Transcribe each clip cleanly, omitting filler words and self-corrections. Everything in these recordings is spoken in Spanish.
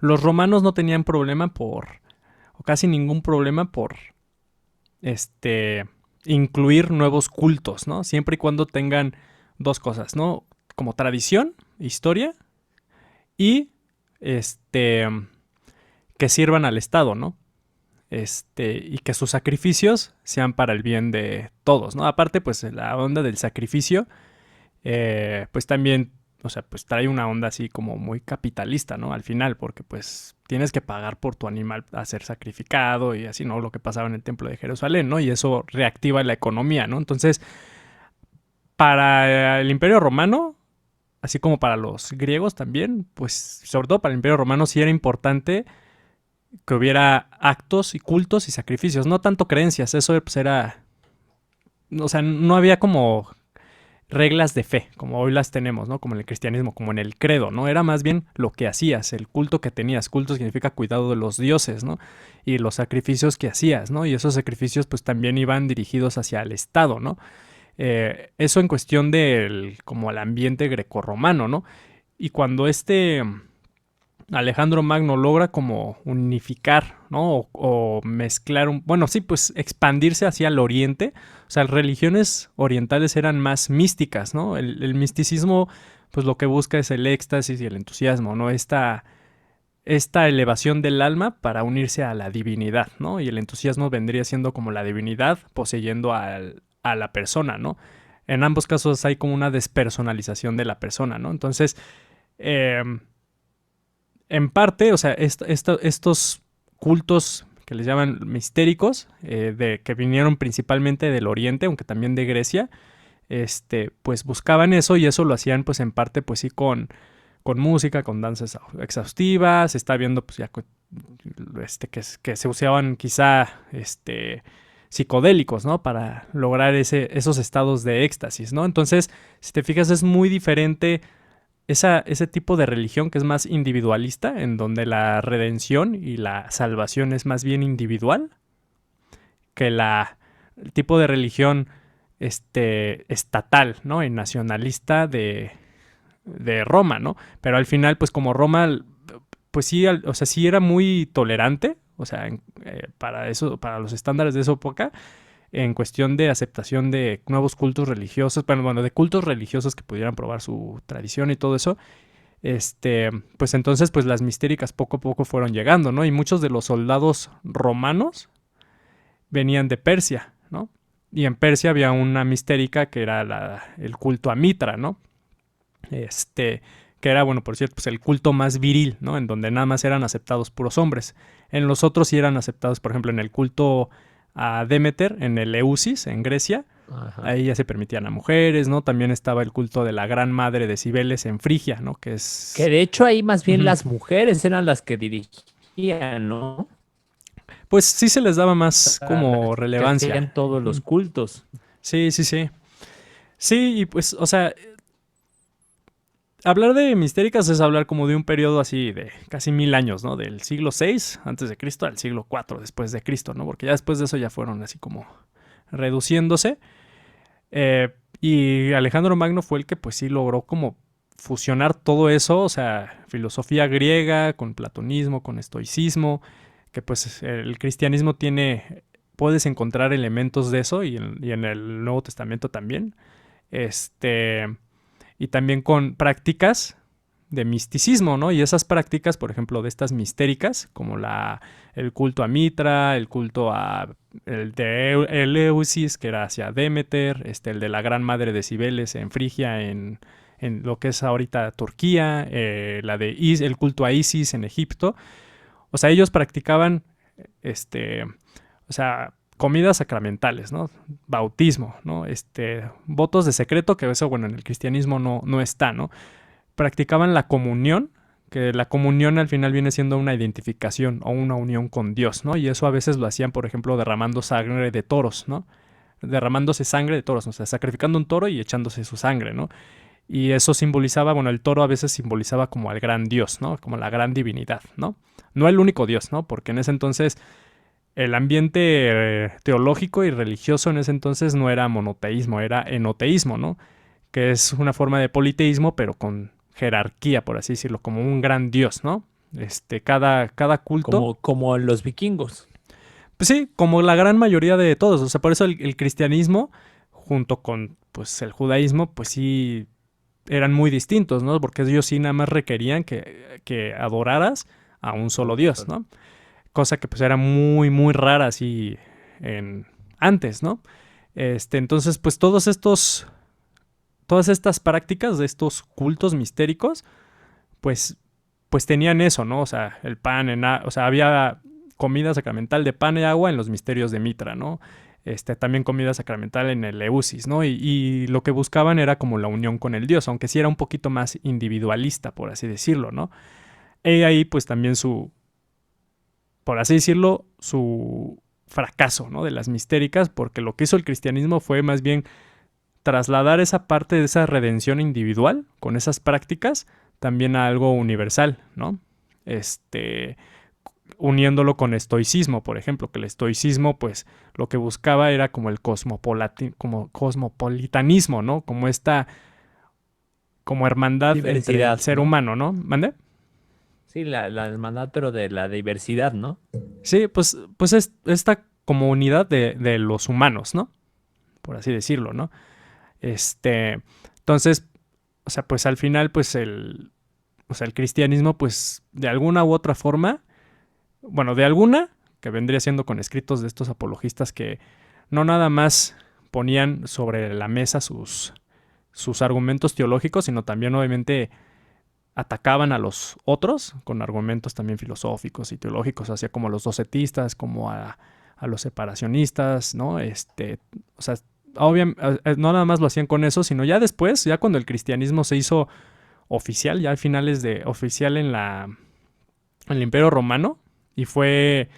los romanos no tenían problema o casi ningún problema por, incluir nuevos cultos, ¿no? Siempre y cuando tengan dos cosas, ¿no? Como tradición, historia y, que sirvan al Estado, ¿no? Y que sus sacrificios sean para el bien de todos, ¿no? Aparte, pues la onda del sacrificio, pues también, o sea, pues trae una onda así como muy capitalista, ¿no? Al final, porque pues tienes que pagar por tu animal a ser sacrificado y así, ¿no? Lo que pasaba en el templo de Jerusalén, ¿no? Y eso reactiva la economía, ¿no? Entonces, para el Imperio Romano, así como para los griegos también, pues sobre todo para el Imperio Romano sí era importante que hubiera actos y cultos y sacrificios, no tanto creencias, eso pues era, o sea, no había como reglas de fe, como hoy las tenemos, ¿no? Como en el cristianismo, como en el credo, ¿no? Era más bien lo que hacías, el culto que tenías. Culto significa cuidado de los dioses, ¿no? Y los sacrificios que hacías, ¿no? Y esos sacrificios pues también iban dirigidos hacia el Estado, ¿no? Eso en cuestión del, como el ambiente grecorromano, ¿no? Y cuando Alejandro Magno logra como unificar, ¿no? O mezclar, bueno, sí, pues expandirse hacia el oriente. O sea, las religiones orientales eran más místicas, ¿no? El misticismo, pues lo que busca es el éxtasis y el entusiasmo, ¿no? Esta elevación del alma para unirse a la divinidad, ¿no? Y el entusiasmo vendría siendo como la divinidad poseyendo a la persona, ¿no? En ambos casos hay como una despersonalización de la persona, ¿no? Entonces, eh, en parte, o sea, estos cultos que les llaman mistéricos, que vinieron principalmente del Oriente, aunque también de Grecia, pues buscaban eso y eso lo hacían pues en parte pues sí con música, con danzas exhaustivas, se está viendo pues ya que se usaban quizá psicodélicos, ¿no? Para lograr esos estados de éxtasis, ¿no? Entonces, si te fijas, es muy diferente ese tipo de religión que es más individualista, en donde la redención y la salvación es más bien individual, que el tipo de religión estatal, ¿no? Y nacionalista de Roma, ¿no? Pero al final, pues como Roma, pues sí, o sea, sí era muy tolerante, o sea, para eso, para los estándares de esa época, en cuestión de aceptación de nuevos cultos religiosos, bueno, de cultos religiosos que pudieran probar su tradición y todo eso, pues entonces pues las mistéricas poco a poco fueron llegando, ¿no? Y muchos de los soldados romanos venían de Persia, ¿no? Y en Persia había una mistérica que era el culto a Mitra, ¿no? Que era, bueno, por cierto, pues el culto más viril, ¿no? En donde nada más eran aceptados puros hombres. En los otros sí eran aceptados, por ejemplo, en el culto a Demeter, en el Eleusis, en Grecia, Ajá. ahí ya se permitían a mujeres, ¿no? También estaba el culto de la gran madre de Cibeles en Frigia, ¿no? Que Que es... de hecho ahí más bien Ujú. las mujeres eran las que dirigían, ¿no? Pues sí se les daba más como Las que relevancia. hacían todos los Ujú. cultos. Sí, sí, sí. Sí, y pues, o sea, hablar de mistéricas es hablar como de un periodo así de casi 1000 años, ¿no? Del siglo VI antes de Cristo al siglo IV después de Cristo, ¿no? Porque ya después de eso ya fueron así como reduciéndose. Y Alejandro Magno fue el que pues sí logró como fusionar todo eso, o sea, filosofía griega con platonismo, con estoicismo, que pues el cristianismo puedes encontrar elementos de eso y en el Nuevo Testamento también. Este, y también con prácticas de misticismo, ¿no? Y esas prácticas, por ejemplo, de estas mistéricas, como el culto a Mitra, el culto a el de Eleusis, que era hacia Demeter, el de la gran madre de Cibeles en Frigia, en lo que es ahorita Turquía, el culto a Isis en Egipto. O sea, ellos practicaban, o sea, comidas sacramentales, ¿no? Bautismo, ¿no? Votos de secreto, que eso, bueno, en el cristianismo no está, ¿no? Practicaban la comunión, que la comunión al final viene siendo una identificación o una unión con Dios, ¿no? Y eso a veces lo hacían, por ejemplo, derramando sangre de toros, ¿no? Derramándose sangre de toros, o sea, sacrificando un toro y echándose su sangre, ¿no? Y eso simbolizaba, bueno, el toro a veces simbolizaba como al gran Dios, ¿no? Como la gran divinidad, ¿no? No el único Dios, ¿no? Porque en ese entonces el ambiente teológico y religioso en ese entonces no era monoteísmo, era enoteísmo, ¿no? Que es una forma de politeísmo, pero con jerarquía, por así decirlo, como un gran dios, ¿no? Cada culto. Como los vikingos. Pues sí, como la gran mayoría de todos. O sea, por eso el cristianismo, junto con pues el judaísmo, pues sí eran muy distintos, ¿no? Porque ellos sí nada más requerían que adoraras a un solo Dios, ¿no? Cosa que pues era muy, muy rara así antes, ¿no? Entonces, pues todas estas prácticas de estos cultos mistéricos, pues, pues tenían eso, ¿no? O sea, el pan, o sea, había comida sacramental de pan y agua en los misterios de Mitra, ¿no? También comida sacramental en el Eusis, ¿no? Y lo que buscaban era como la unión con el Dios, aunque sí era un poquito más individualista, por así decirlo, ¿no? Y ahí pues también por así decirlo, su fracaso, ¿no? De las mistéricas, porque lo que hizo el cristianismo fue más bien trasladar esa parte de esa redención individual con esas prácticas también a algo universal, ¿no? Uniéndolo con estoicismo, por ejemplo, que el estoicismo, pues, lo que buscaba era como el cosmopolitanismo, ¿no? Como hermandad entre el Diversidad, ser ¿no? humano, ¿no? ¿Mande? Sí, la hermandad, pero de la diversidad, ¿no? Sí, pues es esta como unidad de los humanos, ¿no? Por así decirlo, ¿no? Entonces, o sea, pues al final, pues o sea, el cristianismo, pues de alguna u otra forma, bueno, de alguna, que vendría siendo con escritos de estos apologistas que no nada más ponían sobre la mesa sus argumentos teológicos, sino también obviamente atacaban a los otros con argumentos también filosóficos y teológicos, hacia como a los docetistas, como a los separacionistas, ¿no? O sea, no nada más lo hacían con eso, sino ya después, ya cuando el cristianismo se hizo oficial, ya a finales de oficial en el Imperio Romano, y fue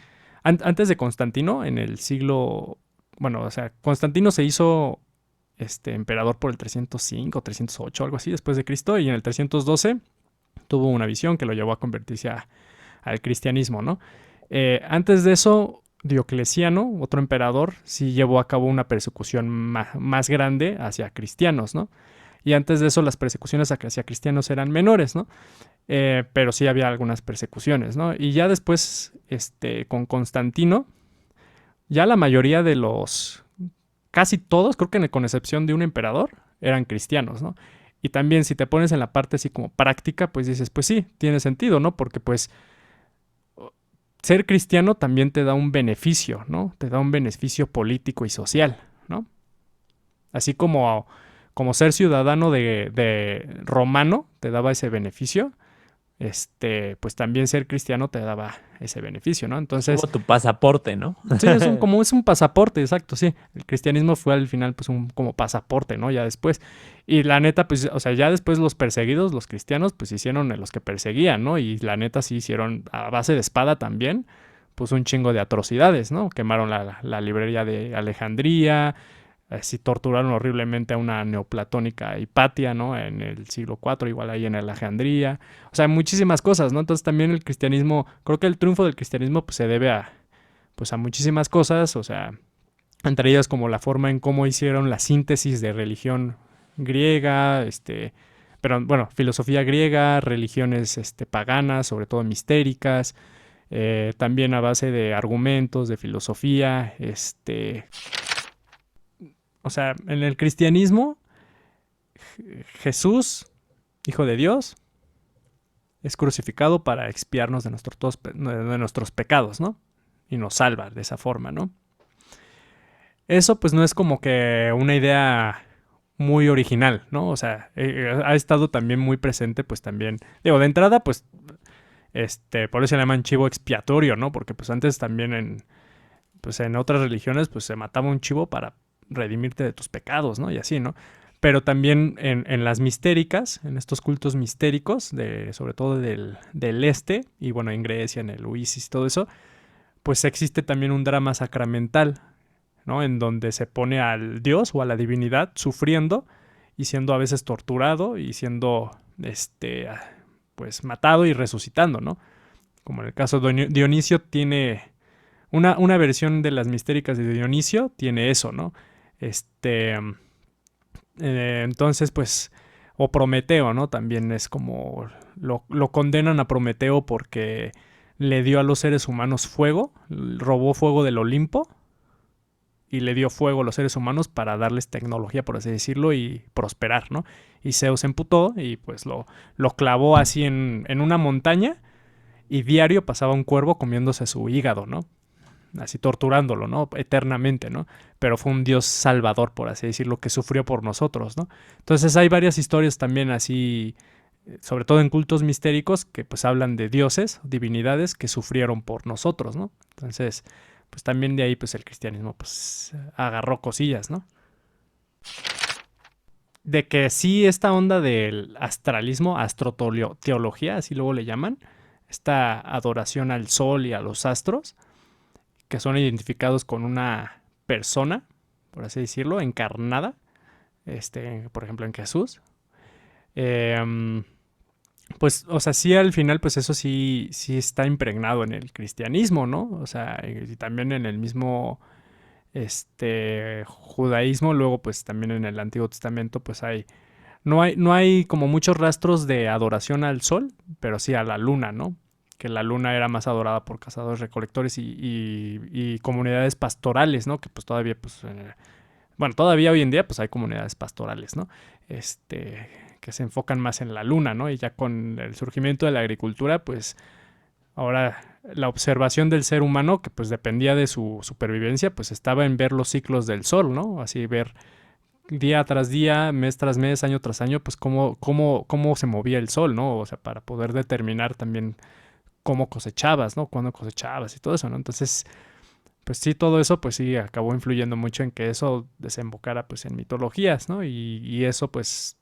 antes de Constantino, en el siglo, bueno, o sea, Constantino se hizo emperador por el 305, 308, algo así, después de Cristo, y en el 312 tuvo una visión que lo llevó a convertirse al cristianismo, ¿no? Antes de eso, Diocleciano, otro emperador, sí llevó a cabo una persecución más grande hacia cristianos, ¿no? Y antes de eso las persecuciones hacia cristianos eran menores, ¿no? Pero sí había algunas persecuciones, ¿no? Y ya después, con Constantino, ya la mayoría de casi todos, creo que con excepción de un emperador, eran cristianos, ¿no? Y también si te pones en la parte así como práctica, pues dices, pues sí, tiene sentido, ¿no? Porque pues ser cristiano también te da un beneficio, ¿no? Te da un beneficio político y social, ¿no? Así como ser ciudadano de romano te daba ese beneficio, pues también ser cristiano te daba ese beneficio, ¿no? Es como Entonces, tu pasaporte, ¿no? sí, es un pasaporte, exacto, sí. El cristianismo fue al final pues como pasaporte, ¿no? Ya después. Y la neta, pues, o sea, ya después los perseguidos, los cristianos, pues hicieron los que perseguían, ¿no? Y la neta sí hicieron a base de espada también, pues un chingo de atrocidades, ¿no? Quemaron la librería de Alejandría, sí torturaron horriblemente a una neoplatónica Hipatia, ¿no? En el siglo IV, igual ahí en Alejandría. O sea, muchísimas cosas, ¿no? Entonces también el cristianismo, creo que el triunfo del cristianismo pues se debe pues a muchísimas cosas, o sea, entre ellas como la forma en cómo hicieron la síntesis de religión griega, pero bueno, filosofía griega, religiones paganas, sobre todo mistéricas, también a base de argumentos, de filosofía, o sea, en el cristianismo, Jesús, Hijo de Dios, es crucificado para expiarnos de nuestros pecados, ¿no? Y nos salva de esa forma, ¿no? Eso pues no es como que una idea muy original, ¿no? O sea, ha estado también muy presente, pues también, digo, de entrada, pues, por eso se le llaman chivo expiatorio, ¿no? Porque pues antes también pues en otras religiones, pues se mataba un chivo para redimirte de tus pecados, ¿no? Y así, ¿no? Pero también en las mistéricas, en estos cultos mistéricos, sobre todo del este, y bueno, en Grecia, en el Uisis y todo eso, pues existe también un drama sacramental, ¿no? En donde se pone al Dios o a la divinidad sufriendo y siendo a veces torturado y siendo, pues matado y resucitando, ¿no? Como en el caso de Dionisio tiene una versión de las mistéricas de Dionisio, tiene eso, ¿no? Entonces, pues, O Prometeo, ¿no? También es como... Lo condenan a Prometeo porque le dio a los seres humanos fuego, robó fuego del Olimpo y le dio fuego a los seres humanos para darles tecnología, por así decirlo, y prosperar, ¿no? Y Zeus se emputó y pues lo clavó así en una montaña y diario pasaba un cuervo comiéndose su hígado, ¿no? Así torturándolo, ¿no? Eternamente, ¿no? Pero fue un Dios salvador, por así decirlo, que sufrió por nosotros, ¿no? Entonces hay varias historias también así, sobre todo en cultos mistéricos, que pues hablan de dioses, divinidades que sufrieron por nosotros, ¿no? Entonces, pues también de ahí pues el cristianismo pues agarró cosillas, ¿no? De que sí esta onda del astralismo, astroteología, así luego le llaman, esta adoración al sol y a los astros, que son identificados con una persona, por así decirlo, encarnada, por ejemplo en Jesús. Pues, o sea, sí al final, pues eso sí, sí está impregnado en el cristianismo, ¿no? O sea, y también en el mismo judaísmo, luego pues también en el Antiguo Testamento, pues no hay como muchos rastros de adoración al sol, pero sí a la luna, ¿no? Que la luna era más adorada por cazadores recolectores y comunidades pastorales, ¿no? Que pues todavía, pues, bueno, todavía hoy en día, pues hay comunidades pastorales, ¿no? Que se enfocan más en la luna, ¿no? Y ya con el surgimiento de la agricultura, pues ahora la observación del ser humano, que pues dependía de su supervivencia, pues estaba en ver los ciclos del sol, ¿no? Así ver día tras día, mes tras mes, año tras año, pues cómo se movía el sol, ¿no? O sea, para poder determinar también cómo cosechabas, ¿no? Cuándo cosechabas y todo eso, ¿no? Entonces, pues sí, todo eso, pues sí, acabó influyendo mucho en que eso desembocara, pues, en mitologías, ¿no? Y eso, pues,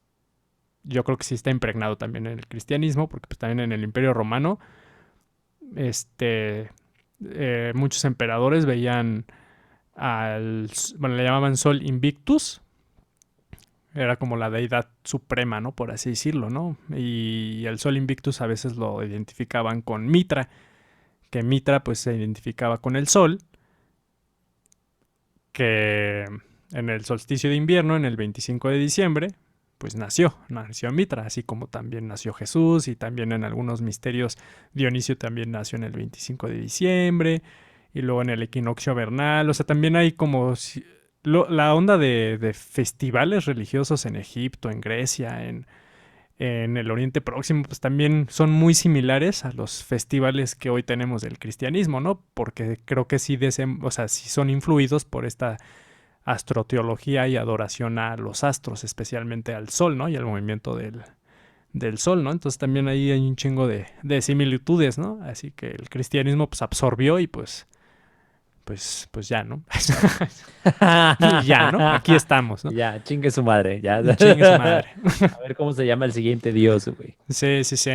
yo creo que sí está impregnado también en el cristianismo, porque pues también en el Imperio Romano, muchos emperadores veían bueno, le llamaban Sol Invictus, era como la deidad suprema, ¿no? Por así decirlo, ¿no? Y el Sol Invictus a veces lo identificaban con Mitra, que Mitra pues se identificaba con el Sol, que en el solsticio de invierno, en el 25 de diciembre, pues nació Mitra, así como también nació Jesús y también en algunos misterios Dionisio también nació en el 25 de diciembre y luego en el equinoccio vernal, o sea, también hay como la onda de festivales religiosos en Egipto, en Grecia, en el Oriente Próximo, pues también son muy similares a los festivales que hoy tenemos del cristianismo, ¿no? Porque creo que sí, o sea, sí son influidos por esta astroteología y adoración a los astros, especialmente al sol, ¿no? Y al movimiento del sol, ¿no? Entonces también ahí hay un chingo de similitudes, ¿no? Así que el cristianismo pues absorbió y pues ya, ¿no? Y ya, ¿no? Aquí estamos, ¿no? Ya, chingue su madre. Ya. Chingue su madre. A ver cómo se llama el siguiente dios, güey. Sí, sí, sí.